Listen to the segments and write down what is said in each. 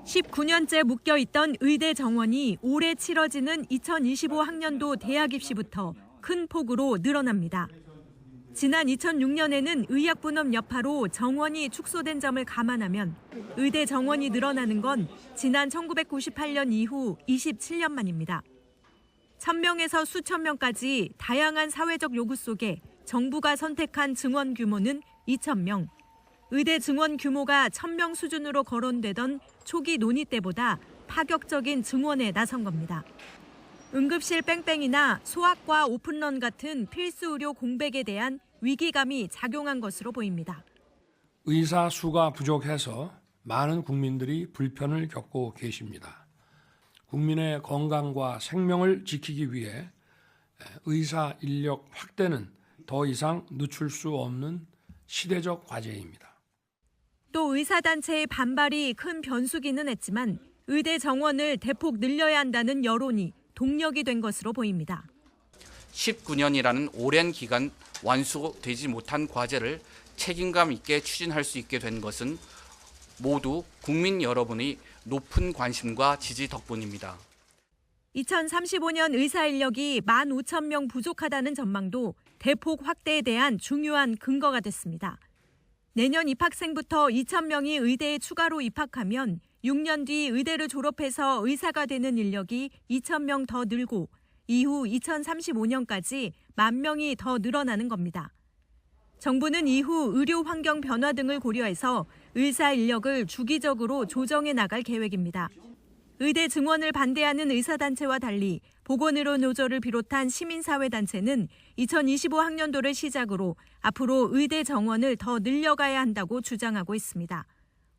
(19년째) 묶여있던 의대 정원이 올해 치러지는 2025 학년도 대학 입시부터 큰 폭으로 늘어납니다. 지난 2006년에는 의약분업 여파로 정원이 축소된 점을 감안하면 의대 정원이 늘어나는 건 지난 1998년 이후 27년 만입니다. 1,000명에서 수천 명까지 다양한 사회적 요구 속에 정부가 선택한 증원 규모는 2,000명. 의대 증원 규모가 1,000명 수준으로 거론되던 초기 논의 때보다 파격적인 증원에 나선 겁니다. 응급실 뺑뺑이나 소아과 오픈런 같은 필수 의료 공백에 대한 위기감이 작용한 것으로 보입니다. 의사 수가 부족해서 많은 국민들이 불편을 겪고 계십니다. 국민의 건강과 생명을 지키기 위해 의사 인력 확대는 더 이상 늦출 수 없는 시대적 과제입니다. 또 의사단체의 반발이 큰 변수기는 했지만 의대 정원을 대폭 늘려야 한다는 여론이 동력이 된 것으로 보입니다. 19년이라는 오랜 기간 완수되지 못한 과제를 책임감 있게 추진할 수 있게 된 것은 모두 국민 여러분의 높은 관심과 지지 덕분입니다. 2035년 의사 인력이 15,000명 부족하다는 전망도 대폭 확대에 대한 중요한 근거가 됐습니다. 내년 입학생부터 2,000명이 의대에 추가로 입학하면 6년 뒤 의대를 졸업해서 의사가 되는 인력이 2,000명 더 늘고 이후 2035년까지 10,000명이 더 늘어나는 겁니다. 정부는 이후 의료 환경 변화 등을 고려해서 의사 인력을 주기적으로 조정해 나갈 계획입니다. 의대 증원을 반대하는 의사단체와 달리 보건의료 노조를 비롯한 시민사회단체는 2025 학년도를 시작으로 앞으로 의대 정원을 더 늘려가야 한다고 주장하고 있습니다.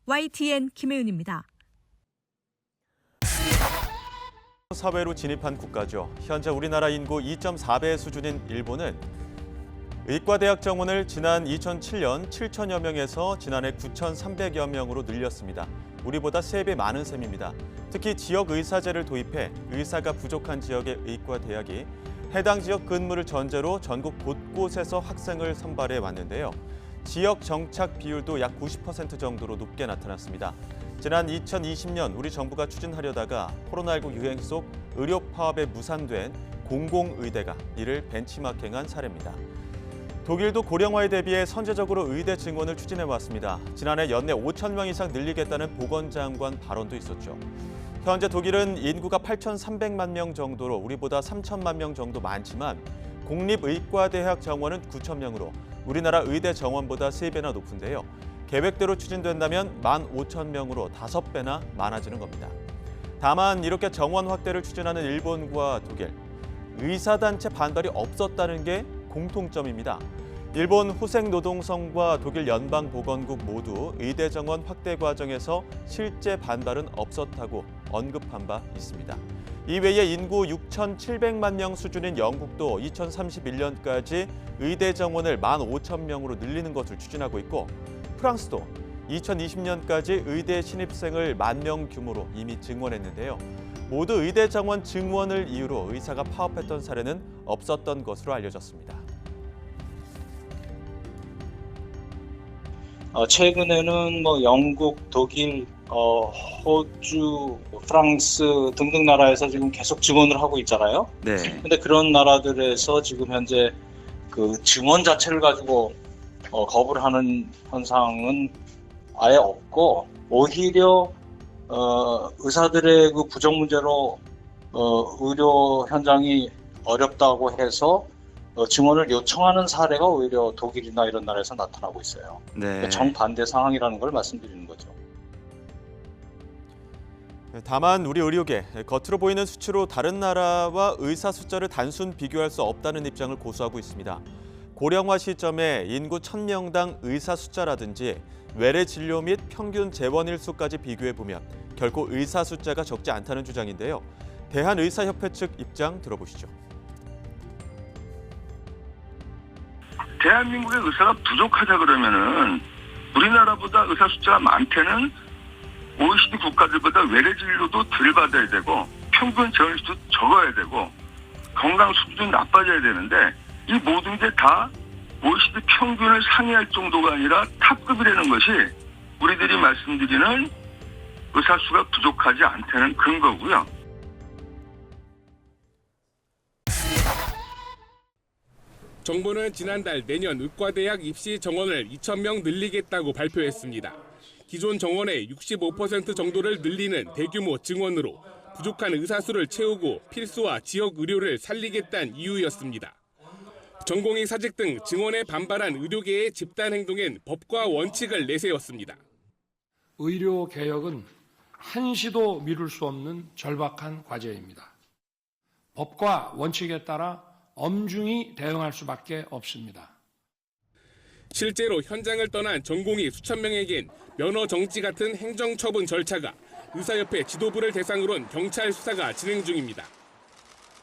YTN 김혜은입니다. 사회로 진입한 국가죠. 현재 우리나라 인구 2.4배 수준인 일본은 의과대학 정원을 지난 2007년 7천여 명에서 지난해 9,300여 명으로 늘렸습니다. 우리보다 3배 많은 셈입니다. 특히 지역 의사제를 도입해 의사가 부족한 지역의 의과대학이 해당 지역 근무를 전제로 전국 곳곳에서 학생을 선발해 왔는데요. 지역 정착 비율도 약 90% 정도로 높게 나타났습니다. 지난 2020년 우리 정부가 추진하려다가 코로나19 유행 속 의료 파업에 무산된 공공의대가 이를 벤치마킹한 사례입니다. 독일도 고령화에 대비해 선제적으로 의대 증원을 추진해왔습니다. 지난해 연내 5,000명 이상 늘리겠다는 보건장관 발언도 있었죠. 현재 독일은 인구가 8,300만 명 정도로 우리보다 3천만 명 정도 많지만 공립의과대학 정원은 9,000명으로 우리나라 의대 정원보다 3배나 높은데요. 계획대로 추진된다면 15,000명으로 5배나 많아지는 겁니다. 다만 이렇게 정원 확대를 추진하는 일본과 독일, 의사단체 반발이 없었다는 게 공통점입니다. 일본 후생노동성과 독일 연방보건국 모두 의대 정원 확대 과정에서 실제 반발은 없었다고 언급한 바 있습니다. 이외에 인구 6,700만 명 수준인 영국도 2031년까지 의대 정원을 15,000명으로 늘리는 것을 추진하고 있고 프랑스도 2020년까지 의대 신입생을 10,000명 규모로 이미 증원했는데요. 모두 의대 정원 증원을 이유로 의사가 파업했던 사례는 없었던 것으로 알려졌습니다. 최근에는 영국, 독일, 호주, 프랑스 등등 나라에서 지금 계속 증원을 하고 있잖아요. 네. 근데 그런 나라들에서 지금 현재 그 증원 자체를 가지고 거부를 하는 현상은 아예 없고 오히려 의사들의 그 부족 문제로 의료 현장이 어렵다고 해서 증원을 요청하는 사례가 오히려 독일이나 이런 나라에서 나타나고 있어요. 네. 그러니까 정반대 상황이라는 걸 말씀드리는 거죠. 다만 우리 의료계, 겉으로 보이는 수치로 다른 나라와 의사 숫자를 단순 비교할 수 없다는 입장을 고수하고 있습니다. 고령화 시점에 인구 1,000명당 의사 숫자라든지 외래 진료 및 평균 재원일 수까지 비교해보면 결코 의사 숫자가 적지 않다는 주장인데요. 대한의사협회 측 입장 들어보시죠. 대한민국의 의사가 부족하다 그러면은 우리나라보다 의사 숫자가 많게는 OECD 국가들보다 외래 진료도 덜 받아야 되고 평균 재원 수도 적어야 되고 건강 수준도 나빠져야 되는데 이 모든 게 다 OECD 평균을 상회할 정도가 아니라 탑급이 되는 것이 우리들이 말씀드리는 의사수가 부족하지 않다는 근거고요. 정부는 지난달 내년 의과대학 입시 정원을 2,000명 늘리겠다고 발표했습니다. 기존 정원의 65% 정도를 늘리는 대규모 증원으로 부족한 의사수를 채우고 필수와 지역 의료를 살리겠다는 이유였습니다. 전공의 사직 등 증원에 반발한 의료계의 집단 행동엔 법과 원칙을 내세웠습니다. 의료 개혁은 한시도 미룰 수 없는 절박한 과제입니다. 법과 원칙에 따라 엄중히 대응할 수밖에 없습니다. 실제로 현장을 떠난 전공의 수천 명에겐 면허 정지 같은 행정처분 절차가 의사협회 지도부를 대상으로는 경찰 수사가 진행 중입니다.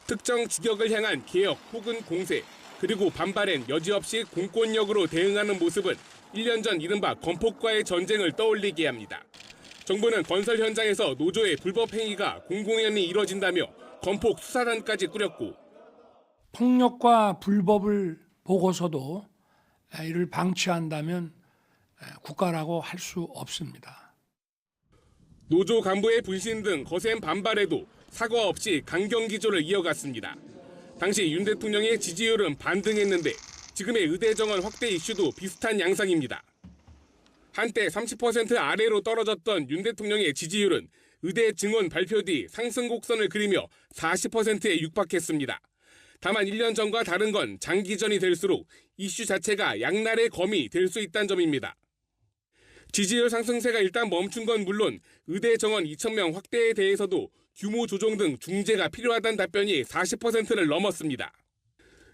특정 직역을 향한 개혁 혹은 공세, 그리고 반발엔 여지없이 공권력으로 대응하는 모습은 1년 전 이른바 건폭과의 전쟁을 떠올리게 합니다. 정부는 건설 현장에서 노조의 불법 행위가 공공연히 이뤄진다며 건폭 수사단까지 꾸렸고, 폭력과 불법을 보고서도 이를 방치한다면 국가라고 할 수 없습니다. 노조 간부의 분신 등 거센 반발에도 사과 없이 강경 기조를 이어갔습니다. 당시 윤 대통령의 지지율은 반등했는데 지금의 의대 정원 확대 이슈도 비슷한 양상입니다. 한때 30% 아래로 떨어졌던 윤 대통령의 지지율은 의대 증원 발표 뒤 상승 곡선을 그리며 40%에 육박했습니다. 다만 1년 전과 다른 건 장기전이 될수록 이슈 자체가 양날의 검이 될 수 있다는 점입니다. 지지율 상승세가 일단 멈춘 건 물론 의대 정원 2,000명 확대에 대해서도 규모 조정 등 중재가 필요하다는 답변이 40%를 넘었습니다.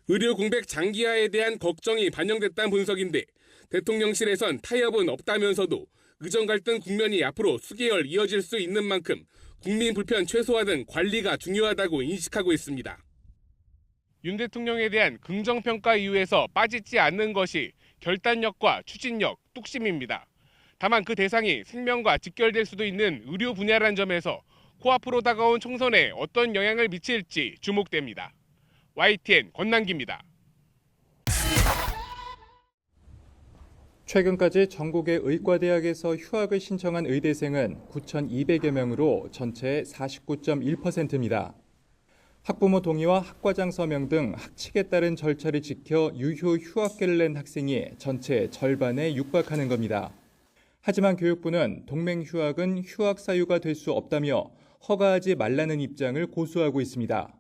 의료 공백 장기화에 대한 걱정이 반영됐다는 분석인데 대통령실에선 타협은 없다면서도 의정 갈등 국면이 앞으로 수개월 이어질 수 있는 만큼 국민 불편 최소화 등 관리가 중요하다고 인식하고 있습니다. 윤 대통령에 대한 긍정평가 이유에서 빠지지 않는 것이 결단력과 추진력, 뚝심입니다. 다만 그 대상이 생명과 직결될 수도 있는 의료 분야라는 점에서 코앞으로 다가온 총선에 어떤 영향을 미칠지 주목됩니다. YTN 권남기입니다. 최근까지 전국의 의과대학에서 휴학을 신청한 의대생은 9,200여 명으로 전체의 49.1%입니다. 학부모 동의와 학과장 서명 등 학칙에 따른 절차를 지켜 유효 휴학계를 낸 학생이 전체의 절반에 육박하는 겁니다. 하지만 교육부는 동맹 휴학은 휴학 사유가 될 수 없다며 허가하지 말라는 입장을 고수하고 있습니다.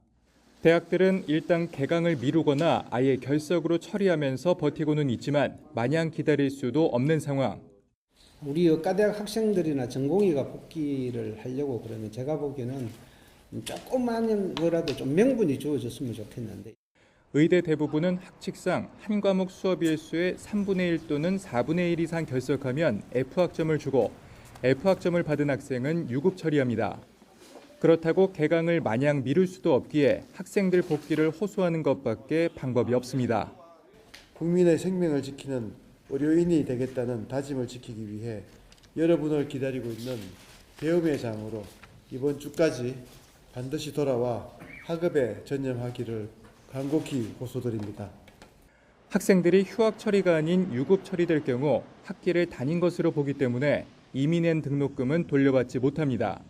대학들은 일단 개강을 미루거나 아예 결석으로 처리하면서 버티고는 있지만 마냥 기다릴 수도 없는 상황. 우리 의과대학 학생들이나 전공의가 복귀를 하려고 그러면 제가 보기에는 조금만 거라도 좀 명분이 주어졌으면 좋겠는데. 의대 대부분은 학칙상 한 과목 수업 일수의 3분의 1 또는 4분의 1 이상 결석하면 F학점을 주고 F학점을 받은 학생은 유급 처리합니다. 그렇다고 개강을 마냥 미룰 수도 없기에 학생들 복귀를 호소하는 것밖에 방법이 없습니다. 국민의 생명을 지키는 의료인이 되겠다는 다짐을 지키기 위해 여러분을 기다리고 있는 배움의 장으로 이번 주까지 반드시 돌아와 학업에 전념하기를 간곡히 호소드립니다. 학생들이 휴학 처리가 아닌 유급 처리될 경우 학기를 다닌 것으로 보기 때문에 이미 낸 등록금은 돌려받지 못합니다.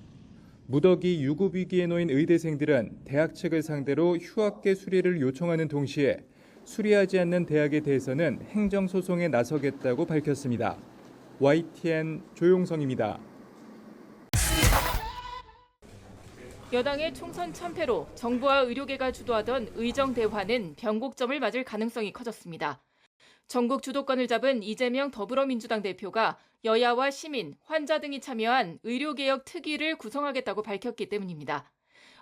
무더기 유급 위기에 놓인 의대생들은 대학 측을 상대로 휴학계 수리를 요청하는 동시에 수리하지 않는 대학에 대해서는 행정소송에 나서겠다고 밝혔습니다. YTN 조용성입니다. 여당의 총선 참패로 정부와 의료계가 주도하던 의정 대화는 변곡점을 맞을 가능성이 커졌습니다. 전국 주도권을 잡은 이재명 더불어민주당 대표가 여야와 시민, 환자 등이 참여한 의료개혁 특위를 구성하겠다고 밝혔기 때문입니다.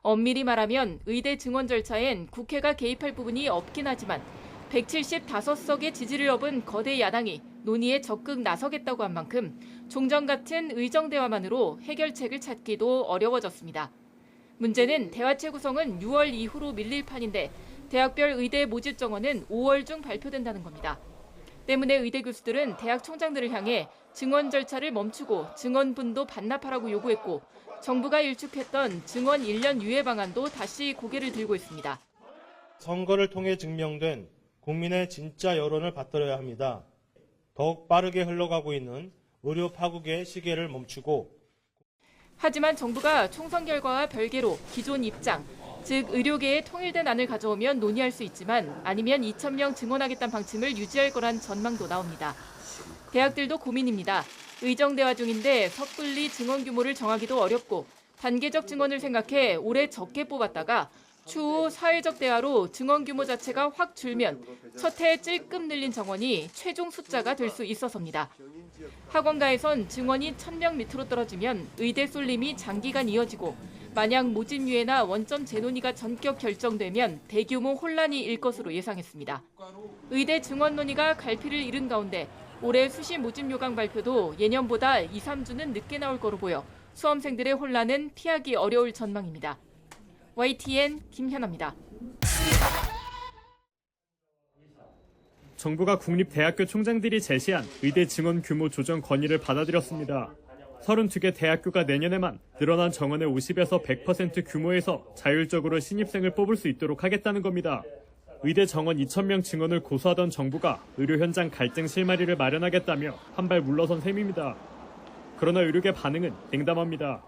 엄밀히 말하면 의대 증원 절차엔 국회가 개입할 부분이 없긴 하지만 175석의 지지를 얻은 거대 야당이 논의에 적극 나서겠다고 한 만큼 종전 같은 의정 대화만으로 해결책을 찾기도 어려워졌습니다. 문제는 대화체 구성은 6월 이후로 밀릴 판인데 대학별 의대 모집 정원은 5월 중 발표된다는 겁니다. 때문에 의대 교수들은 대학 총장들을 향해 증원 절차를 멈추고 증원분도 반납하라고 요구했고 정부가 일축했던 증원 1년 유예 방안도 다시 고개를 들고 있습니다. 선거를 통해 증명된 국민의 진짜 여론을 받들어야 합니다. 더욱 빠르게 흘러가고 있는 의료 파국의 시계를 멈추고 하지만 정부가 총선 결과와 별개로 기존 입장, 즉 의료계의 통일된 안을 가져오면 논의할 수 있지만 아니면 2,000명 증원하겠다는 방침을 유지할 거란 전망도 나옵니다. 대학들도 고민입니다. 의정 대화 중인데 섣불리 증원 규모를 정하기도 어렵고 단계적 증원을 생각해 올해 적게 뽑았다가 추후 사회적 대화로 증원 규모 자체가 확 줄면 첫 해에 찔끔 늘린 정원이 최종 숫자가 될 수 있어서입니다. 학원가에선 증원이 1,000명 밑으로 떨어지면 의대 쏠림이 장기간 이어지고 만약 모집 유예나 원점 재논의가 전격 결정되면 대규모 혼란이 일 것으로 예상했습니다. 의대 증원 논의가 갈피를 잃은 가운데 올해 수시 모집 요강 발표도 예년보다 2, 3주는 늦게 나올 거로 보여 수험생들의 혼란은 피하기 어려울 전망입니다. YTN 김현아입니다. 정부가 국립대학교 총장들이 제시한 의대 증원 규모 조정 건의를 받아들였습니다. 32개 대학교가 내년에만 늘어난 정원의 50에서 100% 규모에서 자율적으로 신입생을 뽑을 수 있도록 하겠다는 겁니다. 의대 정원 2,000명 증원을 고수하던 정부가 의료 현장 갈등 실마리를 마련하겠다며 한 발 물러선 셈입니다. 그러나 의료계 반응은 냉담합니다.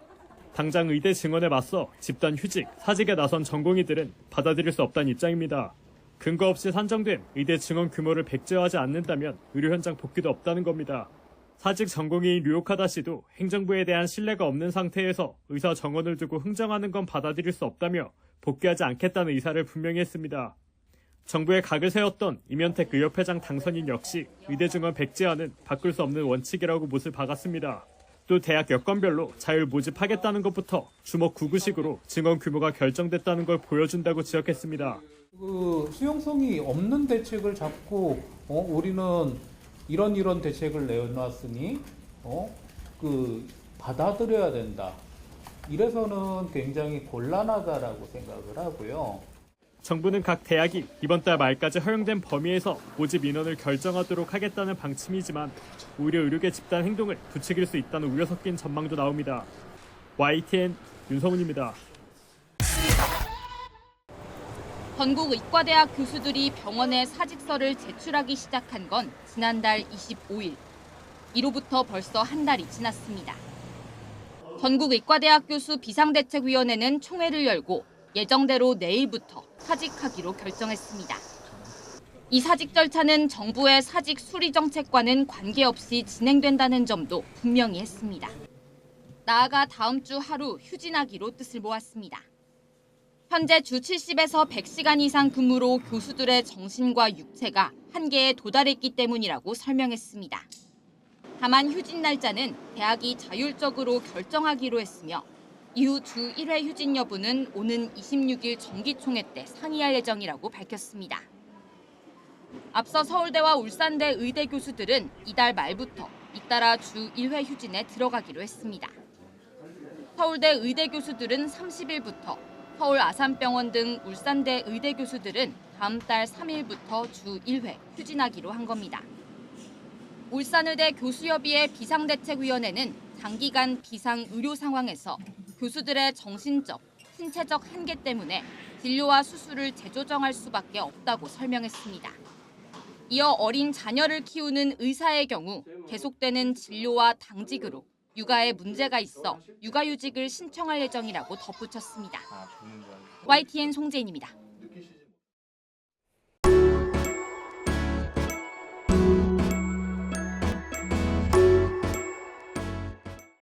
당장 의대 증원에 맞서 집단 휴직, 사직에 나선 전공의들은 받아들일 수 없다는 입장입니다. 근거 없이 산정된 의대 증원 규모를 백제화하지 않는다면 의료 현장 복귀도 없다는 겁니다. 사직 전공의인 류오카다 씨도 행정부에 대한 신뢰가 없는 상태에서 의사 정원을 두고 흥정하는 건 받아들일 수 없다며 복귀하지 않겠다는 의사를 분명히 했습니다. 정부의 각을 세웠던 이면택 의협회장 당선인 역시 의대 증원 백제화는 바꿀 수 없는 원칙이라고 못을 박았습니다. 또 대학 여건별로 자율 모집하겠다는 것부터 주먹 구구식으로 증원 규모가 결정됐다는 걸 보여준다고 지적했습니다. 수용성이 없는 대책을 자꾸 우리는 이런 대책을 내놨으니 받아들여야 된다. 이래서는 굉장히 곤란하다라고 생각을 하고요. 정부는 각 대학이 이번 달 말까지 허용된 범위에서 모집 인원을 결정하도록 하겠다는 방침이지만 오히려 의료계 집단 행동을 부추길 수 있다는 우려 섞인 전망도 나옵니다. YTN 윤성훈입니다. 전국 의과대학 교수들이 병원에 사직서를 제출하기 시작한 건 지난달 25일. 이로부터 벌써 한 달이 지났습니다. 전국 의과대학 교수 비상대책위원회는 총회를 열고 예정대로 내일부터 사직하기로 결정했습니다. 이 사직 절차는 정부의 사직 수리 정책과는 관계없이 진행된다는 점도 분명히 했습니다. 나아가 다음 주 하루 휴진하기로 뜻을 모았습니다. 현재 주 70에서 100시간 이상 근무로 교수들의 정신과 육체가 한계에 도달했기 때문이라고 설명했습니다. 다만 휴진 날짜는 대학이 자율적으로 결정하기로 했으며 이후 주 1회 휴진 여부는 오는 26일 정기총회 때 상의할 예정이라고 밝혔습니다. 앞서 서울대와 울산대 의대 교수들은 이달 말부터 잇따라 주 1회 휴진에 들어가기로 했습니다. 서울대 의대 교수들은 30일부터, 서울 아산병원 등 울산대 의대 교수들은 다음 달 3일부터 주 1회 휴진하기로 한 겁니다. 울산의대 교수협의회 비상대책위원회는 장기간 비상의료 상황에서 교수들의 정신적, 신체적 한계 때문에 진료와 수술을 재조정할 수밖에 없다고 설명했습니다. 이어 어린 자녀를 키우는 의사의 경우 계속되는 진료와 당직으로 육아에 문제가 있어 육아휴직을 신청할 예정이라고 덧붙였습니다. YTN 송재인입니다.